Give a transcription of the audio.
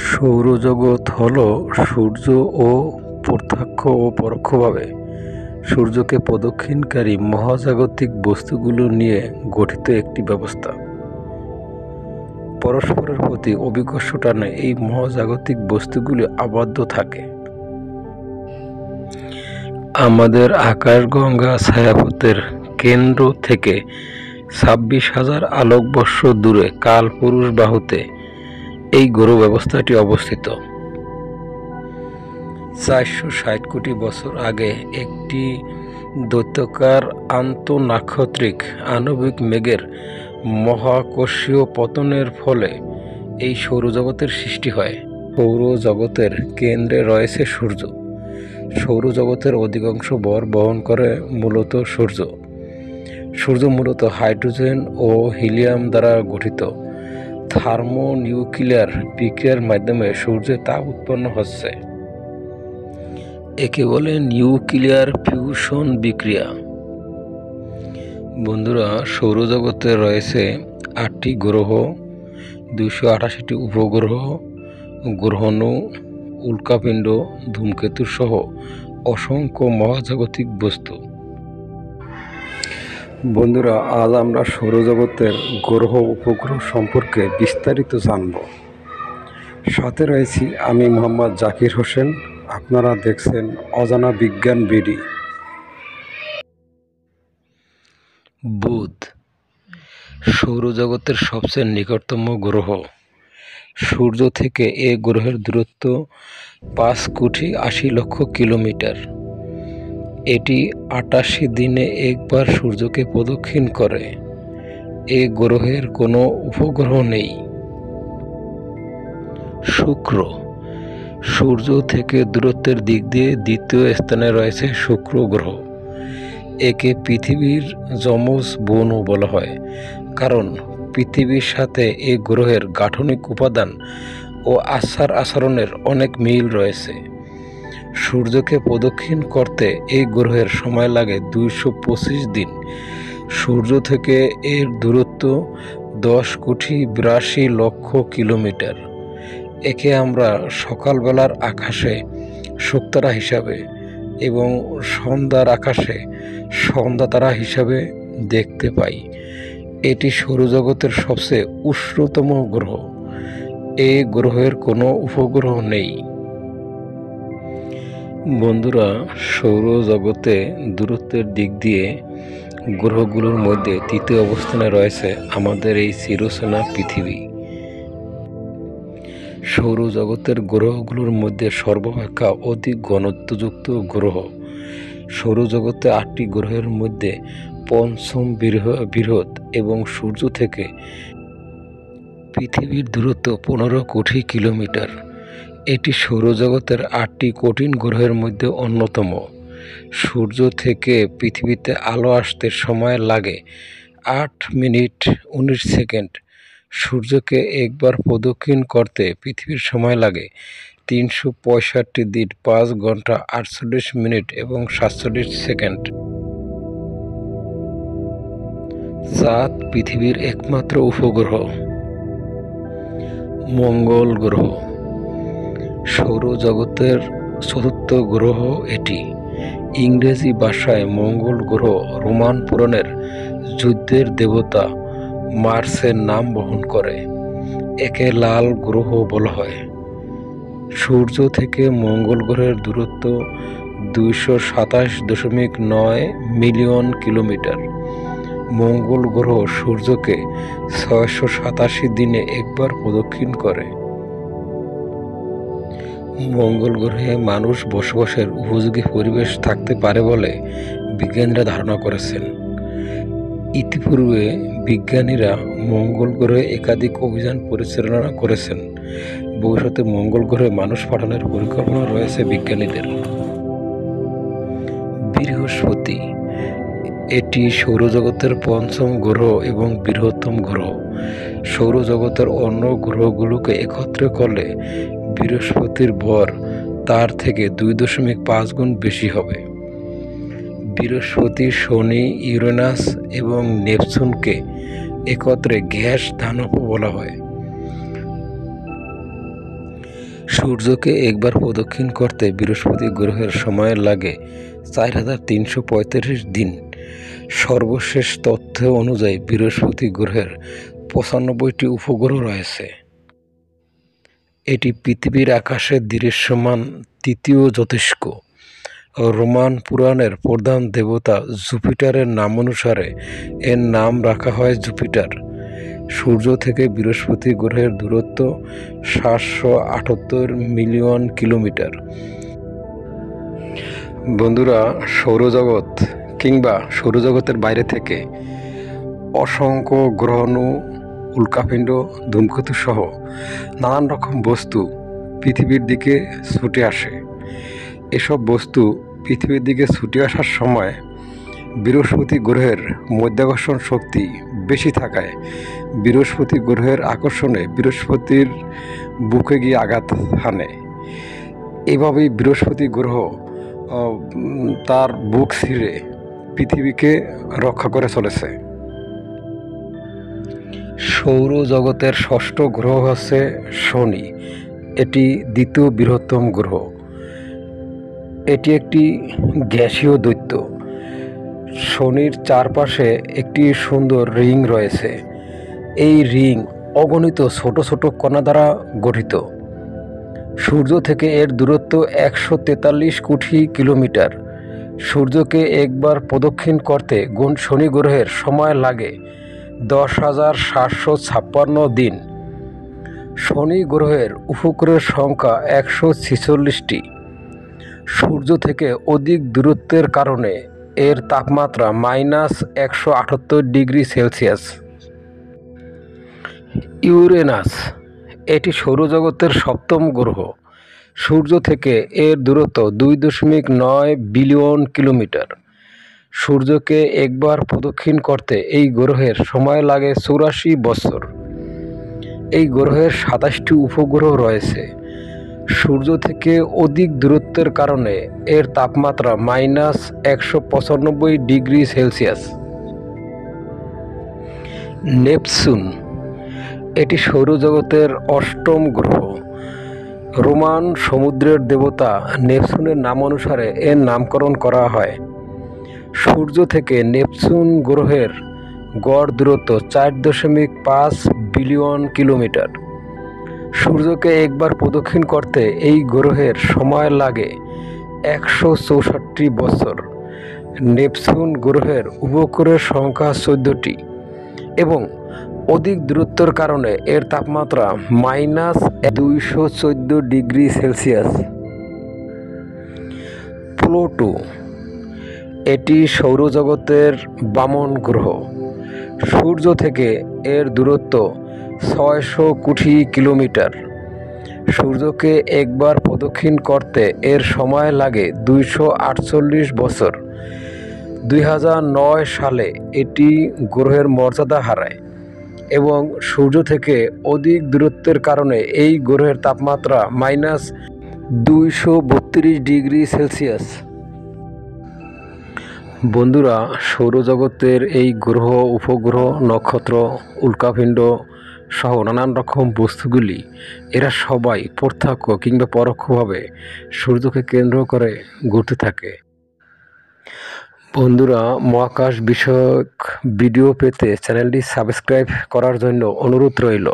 সৌরজগৎ হল সূর্য ও প্রত্যক্ষ ও পরোক্ষভাবে সূর্যকে প্রদক্ষিণকারী মহাজাগতিক বস্তুগুলো নিয়ে গঠিত একটি ব্যবস্থা। পরস্পরের প্রতি অভিকর্ষ টানে এই মহাজাগতিক বস্তুগুলি আবদ্ধ থাকে। আমাদের আকাশগঙ্গা ছায়াপথের কেন্দ্র থেকে 26,000 আলোকবর্ষ দূরে কালপুরুষ বাহুতে এই গ্রহ ব্যবস্থাটি অবস্থিত। 460 কোটি বছর আগে একটি দৈত্যাকার আন্তঃনাক্ষত্রিক আণবিক মেঘের মহাকর্ষীয় পতনের ফলে এই সৌরজগতের সৃষ্টি হয়। সৌরজগতের কেন্দ্রে রয়েছে সূর্য। সৌরজগতের অধিকাংশ ভর বহন করে মূলত সূর্য। সূর্য মূলত হাইড্রোজেন ও হিলিয়াম দ্বারা গঠিত। থার্মোনিউক্লিয়ার বিক্রিয়ার মাধ্যমে সূর্যের তাপ উৎপন্ন হচ্ছে। একে বলে নিউক্লিয়ার ফিউশন বিক্রিয়া। বন্ধুরা, সৌরজগতে রয়েছে 8টি গ্রহ, 288টি উপগ্রহ, গ্রহাণু, উল্কাপিণ্ড, ধূমকেতু সহ অসংখ্য মহাজাগতিক বস্তু। বন্ধুরা, আজ আমরা সৌরজগতের গ্রহ উপগ্রহ সম্পর্কে বিস্তারিত জানব। সাথে রয়েছি আমি মোহাম্মদ জাকির হোসেন। আপনারা দেখছেন অজানা বিজ্ঞান বিডি। বুধ সৌরজগতের সবচেয়ে নিকটতম গ্রহ। সূর্য থেকে এ গ্রহের দূরত্ব 5,80,00,000 কিলোমিটার। এটি 88 দিনে একবার সূর্যকে প্রদক্ষিণ করে। এ গ্রহের কোনো উপগ্রহ নেই। শুক্র সূর্য থেকে দূরত্বের দিক দিয়ে দ্বিতীয় স্থানে রয়েছে শুক্র গ্রহ। একে পৃথিবীর যমজ বোনও বলা হয়, কারণ পৃথিবীর সাথে এ গ্রহের গাঠনিক উপাদান ও আচার আচরণের অনেক মিল রয়েছে। সূর্যকে প্রদক্ষিণ করতে এই গ্রহের সময় লাগে 225 দিন। সূর্য থেকে এর দূরত্ব 10,82,00,000 কিলোমিটার। একে আমরা সকালবেলার আকাশে শুকতারা হিসাবে এবং সন্ধ্যার আকাশে সন্ধ্যাতারা হিসাবে দেখতে পাই। এটি সৌরজগতের সবচেয়ে উষ্ণতম গ্রহ। এই গ্রহের কোনো উপগ্রহ নেই। বন্ধুরা, সৌরজগতে দূরত্বের দিক দিয়ে গ্রহগুলোর মধ্যে তৃতীয় অবস্থানে রয়েছে আমাদের এই চিরচেনা পৃথিবী। সৌরজগতের গ্রহগুলোর মধ্যে সর্বাপেক্ষা অধিক ঘনত্বযুক্ত গ্রহ। সৌরজগতে 8টি গ্রহের মধ্যে পঞ্চম বৃহৎ এবং সূর্য থেকে পৃথিবীর দূরত্ব 15 কোটি কিলোমিটার। এটি সৌরজগতের 8টি কঠিন গ্রহের মধ্যে অন্যতম। সূর্য থেকে পৃথিবীতে আলো আসতে সময় লাগে 8 মিনিট 19 সেকেন্ড। সূর্যকে একবার প্রদক্ষিণ করতে পৃথিবীর সময় লাগে 365 দিন 5 ঘন্টা 48 মিনিট এবং 47 সেকেন্ড। চাঁদ পৃথিবীর একমাত্র উপগ্রহ। মঙ্গল গ্রহ সৌরজগতের চতুর্থ গ্রহ এটি। ইংরেজি ভাষায় মঙ্গল গ্রহ রোমান পুরাণের যুদ্ধের দেবতা মার্সের নাম বহন করে। একে লাল গ্রহ বলা হয়। সূর্য থেকে মঙ্গল গ্রহের দূরত্ব 227.9 মিলিয়ন কিলোমিটার। মঙ্গল গ্রহ সূর্যকে 687 দিনে একবার প্রদক্ষিণ করে। মঙ্গল গ্রহে মানুষ বসবাসের উপযোগী পরিবেশ থাকতে পারে বলে বিজ্ঞানীরা ধারণা করেছেন। ইতিপূর্বে বিজ্ঞানীরা মঙ্গল গ্রহে একাধিক অভিযান পরিচালনা করেছেন। ভবিষ্যতে মঙ্গল গ্রহে মানুষ পাঠানোর পরিকল্পনা রয়েছে বিজ্ঞানীদের। বৃহস্পতি এটি সৌরজগতের পঞ্চম গ্রহ এবং বৃহত্তম গ্রহ। সৌরজগতের অন্য গ্রহগুলোকে একত্রে করলে বৃহস্পতির ভর তার থেকে 2.5 গুণ বেশি হবে। বৃহস্পতি, শনি, ইউরেনাস এবং নেপচুনকে একত্রে গ্যাস দানব বলা হয়। সূর্যকে একবার প্রদক্ষিণ করতে বৃহস্পতি গ্রহের সময় লাগে 4335 দিন। সর্বশেষ তথ্য অনুযায়ী বৃহস্পতি গ্রহের 95টি উপগ্রহ রয়েছে। এটি পৃথিবীর আকাশে দৃশ্যমান তৃতীয় জ্যোতিষ্ক। রোমান পুরাণের প্রধান দেবতা জুপিটারের নামানুসারে এর নাম রাখা হয় জুপিটার। সূর্য থেকে বৃহস্পতি গ্রহের দূরত্ব 778 মিলিয়ন কিলোমিটার। বন্ধুরা, সৌরজগৎ কিংবা সৌরজগতের বাইরে থেকে অসংখ্য গ্রহাণু, উল্কাপিণ্ড, ধূমকেতু সহ নানান রকম বস্তু পৃথিবীর দিকে ছুটে আসে। এসব বস্তু পৃথিবীর দিকে ছুটে আসার সময় বৃহস্পতি গ্রহের মাধ্যাকর্ষণ শক্তি বেশি থাকায় বৃহস্পতি গ্রহের আকর্ষণে বৃহস্পতির বুকে গিয়ে আঘাত হানে। এভাবেই বৃহস্পতি গ্রহ তার বুক ছিঁড়ে পৃথিবীকে রক্ষা করে চলেছে। সৌরজগতের ষষ্ঠ গ্রহ হচ্ছে শনি। এটি দ্বিতীয় বৃহত্তম গ্রহ। এটি একটি গ্যাসীয় দৈত্য। শনির চারপাশে একটি সুন্দর রিং রয়েছে। এই রিং অগণিত ছোট ছোট কণা দ্বারা গঠিত। সূর্য থেকে এর দূরত্ব 143 কোটি কিলোমিটার। সূর্যকে একবার প্রদক্ষিণ করতে শনি গ্রহের সময় লাগে 10,756 দিন। শনি গ্রহের উপগ্রহের সংখ্যা 146টি। সূর্য থেকে অধিক দূরত্বের কারণে এর তাপমাত্রা -178 ডিগ্রি সেলসিয়াস। ইউরেনাস, এটি সৌরজগতের সপ্তম গ্রহ। সূর্য থেকে এর দূরত্ব 2.9 বিলিয়ন কিলোমিটার। সূর্যকে একবার প্রদক্ষিণ করতে এই গ্রহের সময় লাগে 84 বছর। এই গ্রহের 27টি উপগ্রহ রয়েছে। সূর্য থেকে অধিক দূরত্বের কারণে এর তাপমাত্রা -195 ডিগ্রি সেলসিয়াস। নেপচুন, এটি সৌরজগতের অষ্টম গ্রহ। রোমান সমুদ্রের দেবতা নেপচুনের নামানুসারে এর নামকরণ করা হয়। সূর্য থেকে নেপচুন গ্রহের গড় দূরত্ব 4.5 বিলিয়ন কিলোমিটার। সূর্যকে একবার প্রদক্ষিণ করতে এই গ্রহের সময় লাগে 164 বছর। নেপচুন গ্রহের উপগ্রহের সংখ্যা 14টি এবং অধিক দূরত্বের কারণে এর তাপমাত্রা -214 ডিগ্রি সেলসিয়াস। প্লুটো, এটি সৌরজগতের বামন গ্রহ। সূর্য থেকে এর দূরত্ব 600 কোটি কিলোমিটার। সূর্যকে একবার প্রদক্ষিণ করতে এর সময় লাগে 248 বছর। 2009 সালে এটি গ্রহের মর্যাদা হারায় এবং সূর্য থেকে অধিক দূরত্বের কারণে এই গ্রহের তাপমাত্রা -232 ডিগ্রি সেলসিয়াস। বন্ধুরা, সৌরজগতের এই গ্রহ, উপগ্রহ, নক্ষত্র, উল্কাপিণ্ড সহ নানান রকম বস্তুগুলি এরা সবাই প্রত্যক্ষ কিংবা পরোক্ষভাবে সূর্যকে কেন্দ্র করে ঘুরতে থাকে। বন্ধুরা, মহাকাশ বিষয়ক ভিডিও পেতে চ্যানেলটি সাবস্ক্রাইব করার জন্য অনুরোধ রইল।